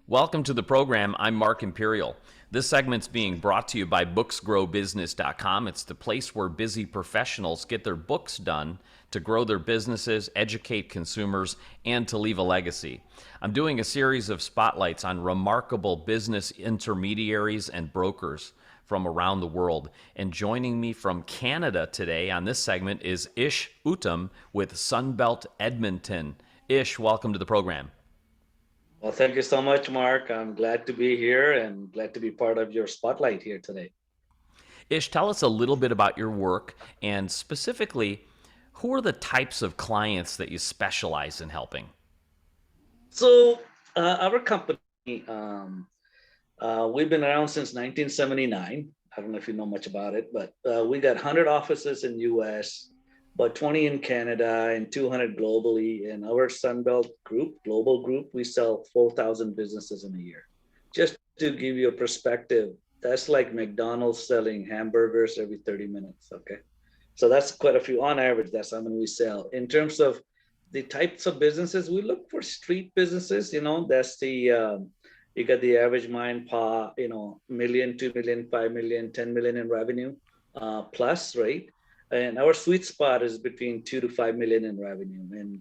Welcome to the program. I'm Mark Imperial. This segment's being brought to you by booksgrowbusiness.com. It's the place where busy professionals get their books done to grow their businesses, educate consumers, and to leave a legacy. I'm doing a series of spotlights on remarkable business intermediaries and brokers from around the world. And joining me from Canada today on this segment is Uttam with Sunbelt Edmonton. Welcome to the program. Well, thank you so much, Mark. I'm glad to be here and glad to be part of your spotlight here today. Tell us a little bit about your work and specifically, who are the types of clients that you specialize in helping? So, our company, um, we've been around since 1979. I don't know if you know much about it, but we got 100 offices in US, about 20 in Canada, and 200 globally. And our Sunbelt group, global group, we sell 4,000 businesses in a year. Just to give you a perspective, that's like McDonald's selling hamburgers every 30 minutes. Okay. So that's quite a few on average. That's how many we sell. In terms of the types of businesses, we look for street businesses. That's you got the average mine pa, million, 2 million, 5 million, 10 million in revenue plus, right? And our sweet spot is between 2 to 5 million in revenue. And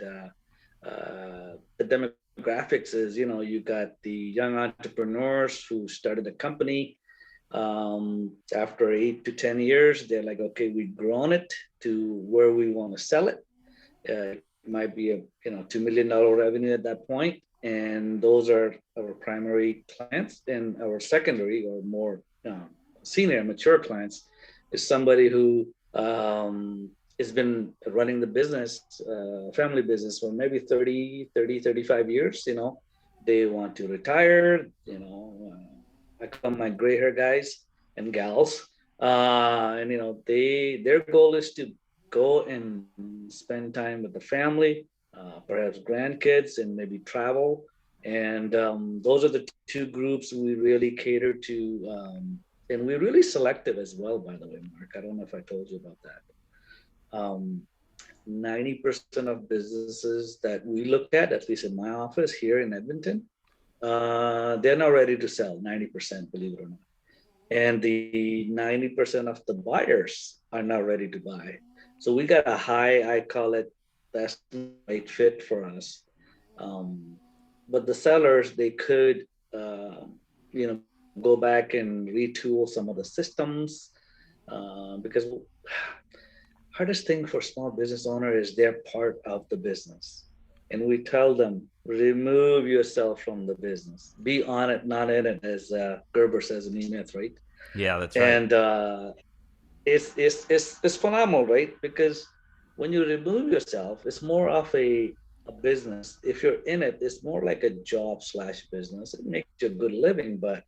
the demographics is, you got the young entrepreneurs who started a company. After 8 to 10 years, they're like, okay, we've grown it to where we want to sell it. It might be a $2 million revenue at that point, and those are our primary clients. And our secondary or more senior, mature clients is somebody who has been running the business, family business for maybe 35 years. They want to retire. I call my gray hair guys and gals, and their goal is to go and spend time with the family, perhaps grandkids, and maybe travel. And those are the two groups we really cater to, and we're really selective as well. By the way, Mark, I don't know if I told you about that. 90% of businesses that we looked at least in my office here in Edmonton, they're not ready to sell. 90%, believe it or not. And the 90% of the buyers are not ready to buy. So we got a high, I call it, that's the right fit for us. But the sellers, they could, go back and retool some of the systems, because hardest thing for small business owner is they're part of the business. And we tell them, remove yourself from the business. Be on it, not in it, as Gerber says in E-Myth, right? Yeah, that's right. And it's phenomenal, right? Because when you remove yourself, it's more of a business. If you're in it, it's more like a job slash business. It makes you a good living, but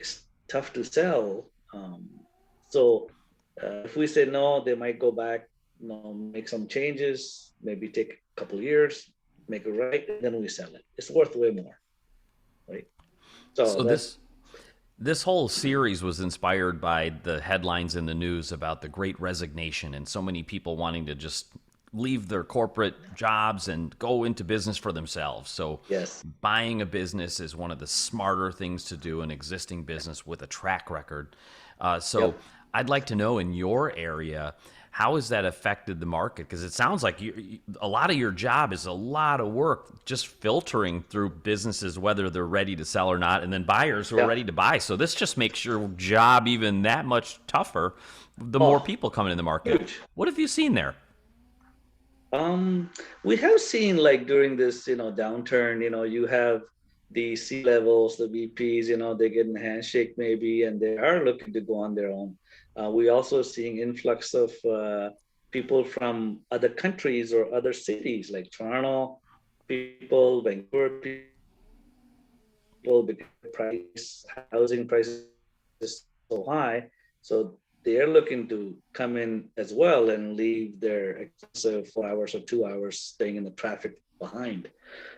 it's tough to sell. So if we say no, they might go back, make some changes, maybe take a couple of years, make it right, and then we sell it. It's worth way more, right? So So that's this whole series was inspired by the headlines in the news about the Great Resignation and so many people wanting to just leave their corporate jobs and go into business for themselves. So yes. buying a business is one of the smarter things to do, an existing business with a track record. So Yep. I'd like to know, in your area, how has that affected the market? Because it sounds like a lot of your job is a lot of work just filtering through businesses, whether they're ready to sell or not, and then buyers who are Yeah. ready to buy. So this just makes your job even that much tougher the more Oh, people come in the market. huge. What have you seen there? We have seen, like, during this, downturn, you have the C levels, the VPs, they get in a handshake maybe, and they are looking to go on their own. We also seeing influx of people from other countries or other cities like Toronto people, Vancouver people, because housing prices is so high. So they're looking to come in as well and leave their expensive 4 hours or 2 hours staying in the traffic behind.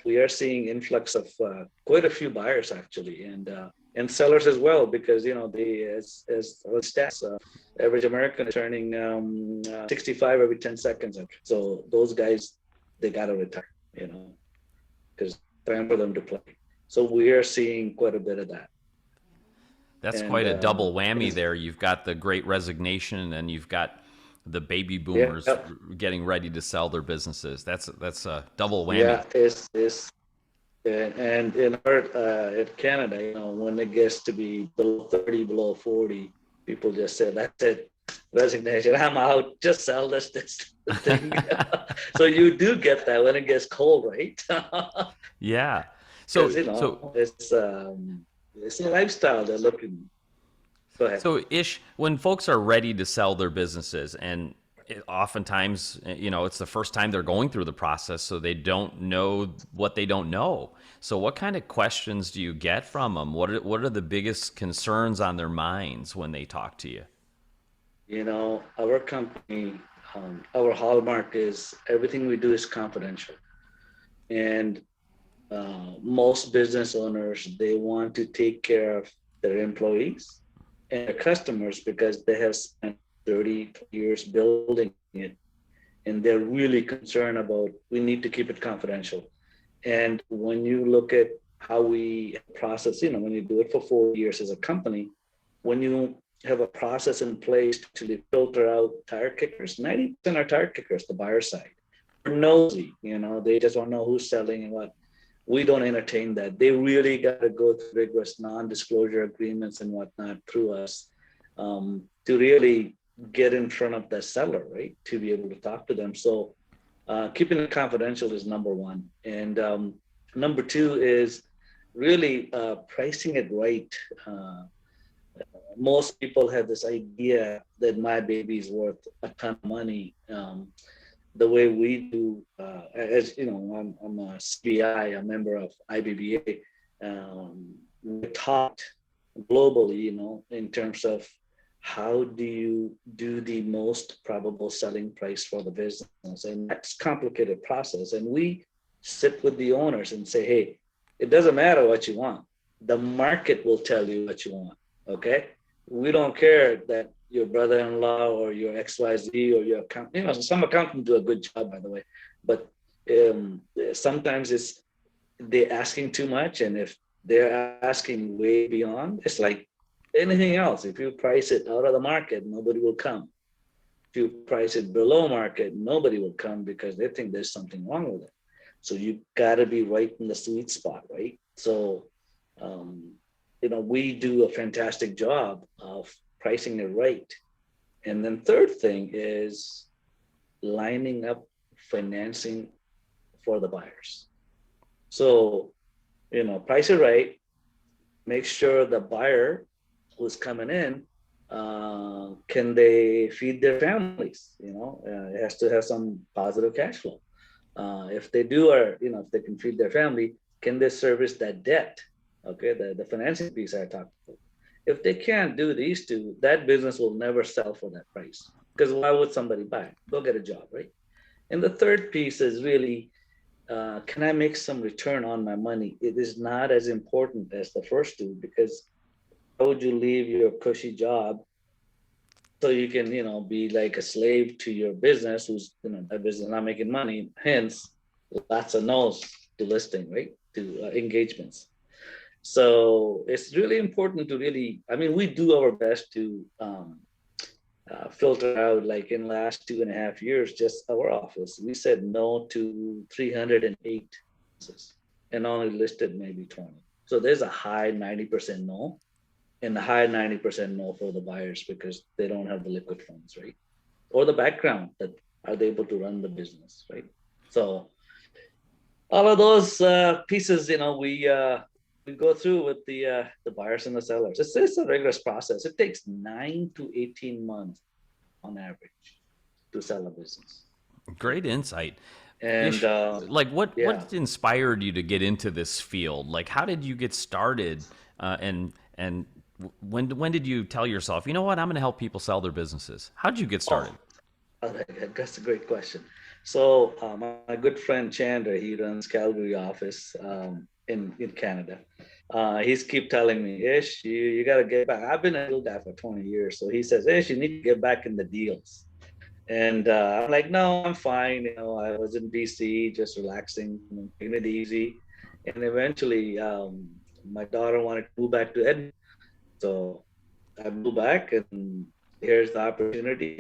We are seeing influx of quite a few buyers actually, and sellers as well, because the as stats, average American is turning 65 every 10 seconds. So those guys, they gotta retire, because time for them to play. So we are seeing quite a bit of that. That's And quite a double whammy there. You've got the great resignation and you've got the baby boomers yeah, getting ready to sell their businesses. That's a double whammy. yeah, it's and in our in Canada, when it gets to be below 30, below 40, people just say, that's it, resignation, I'm out, just sell this thing. So you do get that when it gets cold, right? Yeah. Because So it's a lifestyle they're looking. Go ahead. So, Ish, when folks are ready to sell their businesses, and oftentimes, it's the first time they're going through the process, so they don't know what they don't know. So, what kind of questions do you get from them? What are the biggest concerns on their minds when they talk to you? Our company, our hallmark is everything we do is confidential. And most business owners, they want to take care of their employees and their customers because they have spent 30 years building it, and they're really concerned about, we need to keep it confidential. And when you look at how we process, when you do it for 4 years as a company, when you have a process in place to actually filter out tire kickers, 90% are tire kickers, the buyer side. They're nosy, they just want to know who's selling and what. We don't entertain that. They really got to go through rigorous non-disclosure agreements and whatnot through us, to really get in front of the seller, right? To be able to talk to them. So keeping it confidential is number one. And number two is really pricing it right. Most people have this idea that my baby is worth a ton of money. The way we do, as you know, I'm a CBI, a member of IBBA. We taught globally, in terms of how do you do the most probable selling price for the business, and that's a complicated process. And we sit with the owners and say, hey, it doesn't matter what you want. The market will tell you what you want. Okay, we don't care that your brother-in-law or your XYZ or your accountant, some accountants do a good job, by the way, but sometimes it's they're asking too much. And if they're asking way beyond, it's like anything else. If you price it out of the market, nobody will come. If you price it below market, nobody will come because they think there's something wrong with it. So you got to be right in the sweet spot, right? So, we do a fantastic job of pricing it right. And then third thing is lining up financing for the buyers. So, price it right, make sure the buyer who's coming in, can they feed their families? It has to have some positive cash flow. If they do, or, if they can feed their family, can they service that debt? Okay, the financing piece I talked about. If they can't do these two, that business will never sell for that price. Because why would somebody buy it? Go get a job, right? And the third piece is really, can I make some return on my money? It is not as important as the first two, because how would you leave your cushy job so you can, be like a slave to your business who's, that business not making money, hence lots of no's to listing, right? To engagements. So it's really important to really, we do our best to filter out, like in the last 2.5 years, just our office, we said no to 308 and only listed maybe 20. So there's a high 90% no, and the high 90% no for the buyers because they don't have the liquid funds, right? Or the background that are they able to run the business, right? So all of those pieces, we go through with the buyers and the sellers. It's a rigorous process. It takes 9 to 18 months on average to sell a business. Great insight. And Ish, like what yeah. inspired you to get into this field? Like, how did you get started? And when did you tell yourself, you know what, I'm going to help people sell their businesses? How did you get started? That's a great question. So my good friend Chandra, he runs Calgary office in Canada. He's keep telling me, Ish, you got to get back. I've been a deal guy for 20 years. So he says, Ish, you need to get back in the deals. And I'm like, no, I'm fine. I was in BC, just relaxing, taking it easy. And eventually, my daughter wanted to move back to Edmonton. So I moved back, and here's the opportunity.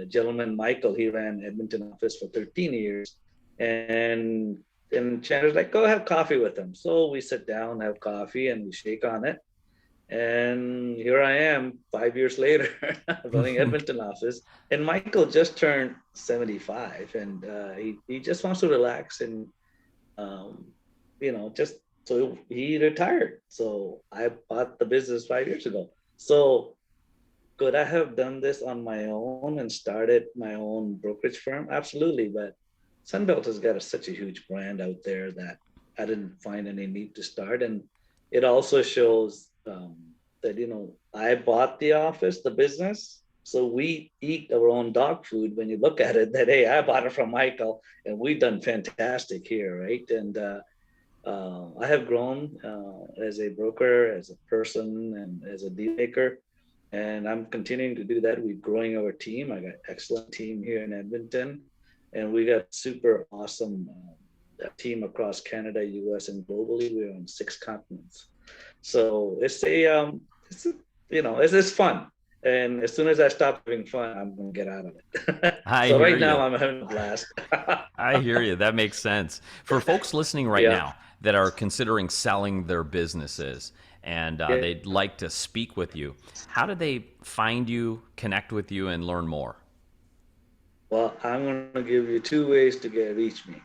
Gentleman Michael, he ran Edmonton office for 13 years, and Chandler's like, go have coffee with him. So we sit down, have coffee, and we shake on it. And here I am 5 years later running Edmonton office. And Michael just turned 75, and he just wants to relax and, um, just so he retired. So I bought the business 5 years ago. So could I have done this on my own and started my own brokerage firm? Absolutely. But Sunbelt has got such a huge brand out there that I didn't find any need to start. And it also shows that, I bought the office, the business. So we eat our own dog food when you look at it, that, hey, I bought it from Michael and we've done fantastic here, right? And I have grown as a broker, as a person, and as a deal maker, and I'm continuing to do that. We're growing our team. I got excellent team here in Edmonton, and we got super awesome team across Canada, US, and globally. We're on 6 continents, so it's fun. And as soon as I stop having fun, I'm gonna get out of it. I So hear right now you. I'm having a blast. I hear you. That makes sense. For folks listening right Yeah, now that are considering selling their businesses and yeah. they'd like to speak with you, how do they find you, connect with you, and learn more? Well, I'm gonna give you 2 ways to reach me.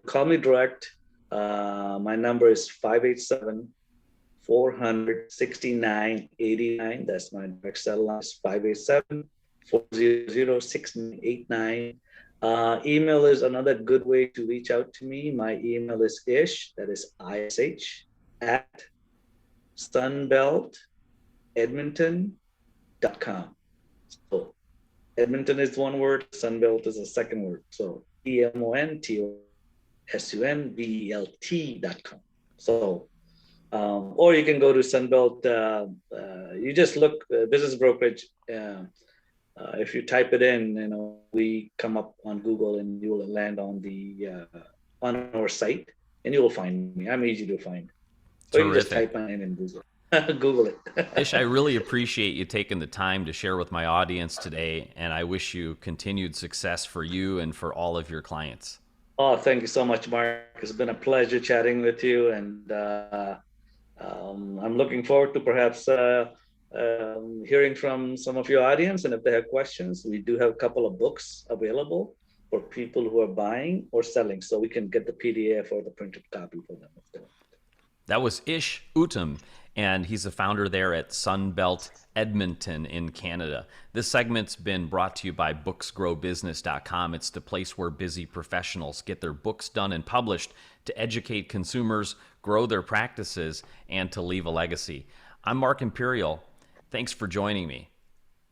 Call me direct. My number is 587-400-6989. That's my direct cell line. 587-400-6989. Email is another good way to reach out to me. My email is ish, that is ISH, at sunbeltedmonton.com. So Edmonton is one word, Sunbelt is a second word. So EMONTOSUNBELT.com. So, or you can go to Sunbelt. You just look business brokerage. If you type it in, we come up on Google, and you will land on our site, and you will find me. I'm easy to find. Or you can just Terrific. type my name in Google. Google it. Ish, I really appreciate you taking the time to share with my audience today, and I wish you continued success for you and for all of your clients. Oh, thank you so much, Mark. It's been a pleasure chatting with you, and I'm looking forward to perhaps hearing from some of your audience. And if they have questions, we do have a couple of books available for people who are buying or selling, so we can get the PDF or the printed copy for them if they want. That was Ish Uttam, and he's the founder there at Sunbelt Edmonton in Canada. This segment's been brought to you by booksgrowbusiness.com. It's the place where busy professionals get their books done and published to educate consumers, grow their practices, and to leave a legacy. I'm Mark Imperial. Thanks for joining me.